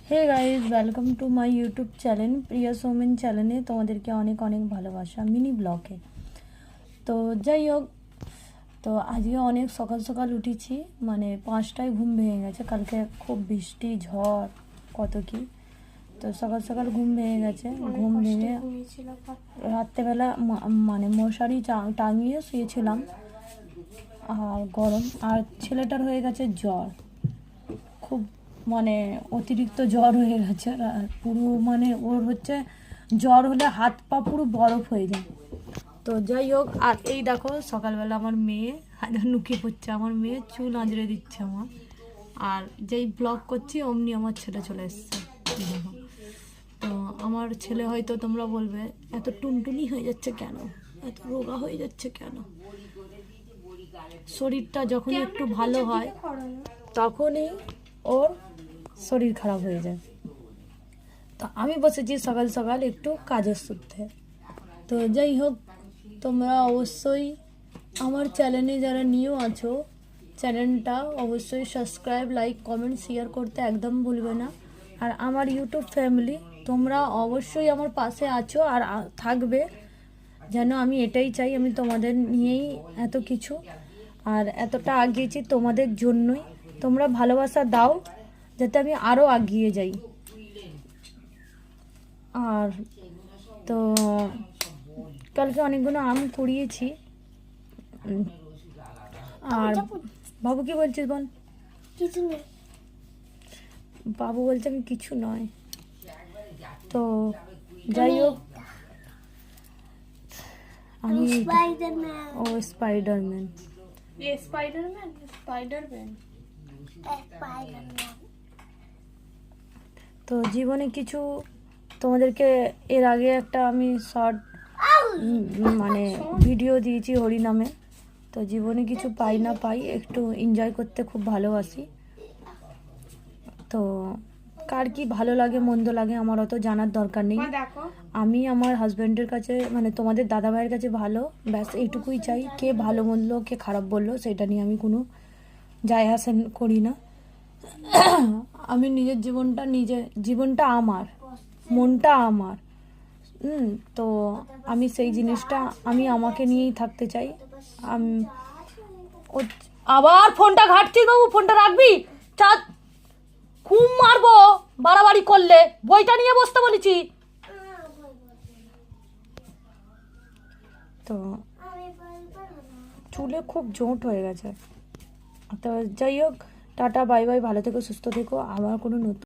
Hey guys, welcome to my YouTube channel Priya Soumen চ্যানেলে তোমাদেরকে অনেক অনেক ভালোবাসা মিনি ব্লগে। তো যাই হোক, তো আজকে অনেক সকাল সকাল উঠেছি, মানে 5টায় ঘুম ভেঙে গেছে। কালকে খুব বৃষ্টি ঝড় কত কি, তো সকাল সকাল ঘুম ভেঙে গেছে। ঘুম ভেঙে রাত্রেবেলা মানে মশারি টাঙিয়ে শুয়েছিলাম, আর গরম, আর ছেলেটার হয়ে গেছে জ্বর, খুব মানে অতিরিক্ত জ্বর হয়ে গেছে পুরো, মানে ওর হচ্ছে জ্বর হলে হাত পা পুরো বরফ হয়ে যায়। তো যাই হোক, আর এই দেখো সকালবেলা আমার মেয়ে নুকি পড়ছে, আমার মেয়ে চুল আঁচড়ে দিচ্ছে আমার, আর যেই ব্লগ করছি অমনি আমার ছেলে চলে এসছে। দেখো, তো আমার ছেলে হয়তো তোমরা বলবে এত টুনটুনি হয়ে যাচ্ছে কেন, এত রোগা হয়ে যাচ্ছে কেন। শরীরটা যখন একটু ভালো হয় তখনই ওর শরীর খারাপ হয়ে যায়। তো আমি বসেছি সকাল সকাল একটু কাজের সূত্রে। তো যাই হোক, তোমরা অবশ্যই আমার চ্যানেলে যারা নিউ আছো, চ্যানেলটা অবশ্যই সাবস্ক্রাইব, লাইক, কমেন্ট, শেয়ার করতে একদম ভুলবে না। আর আমার ইউটিউব ফ্যামিলি, তোমরা অবশ্যই আমার পাশে আছো আর থাকবে, যেন আমি এটাই চাই। আমি তোমাদের নিয়েই এত কিছু আর এতটা আগিয়েছি তোমাদের জন্যই। তোমরা ভালোবাসা দাও যাতে আমি আরও এগিয়ে যাই। আর তো কালকে অনেকগুলো আম কুড়িয়েছি। আর বাবু কি বলছিস বল? কিছু নেই। বাবু বলছে আমি কিছু নয়। তো যাই হোক, আমি স্পাইডারম্যান। ও স্পাইডারম্যান। Spiderman Spiderman Spiderman. তো জীবনে কিছু তোমাদেরকে এর আগে একটা আমি শর্ট মানে ভিডিও দিয়েছি হরিনামে। তো জীবনে কিছু পাই না পাই, একটু এনজয় করতে খুব ভালোবাসি। তো কার কি ভালো লাগে মন্দ লাগে আমার অত জানার দরকার নেই। আমি আমার হাজব্যান্ডের কাছে, মানে তোমাদের দাদা ভাইয়ের কাছে ভালো, ব্যাস এইটুকুই চাই। কে ভালো বললো কে খারাপ বললো সেটা নিয়ে আমি কোনো যায় আসা করি না। আমি নিজের জীবনটা আমার, মনটা আমার। তো আমি সেই জিনিসটা আমি আমাকে নিয়েই থাকতে চাই। আবার ফোনটা ঘাটছিস বাবু, ফোনটা রাখবি। চাঁদ খুব মারবো বাড়াবাড়ি করলে, বইটা নিয়ে বসতে বলেছি। তো চুলে খুব জোঁট হয়ে গেছে। তো যাই হোক, টাটা বাই বাই, ভালো থেকো সুস্থ থেকো। আবার কোনো নতুন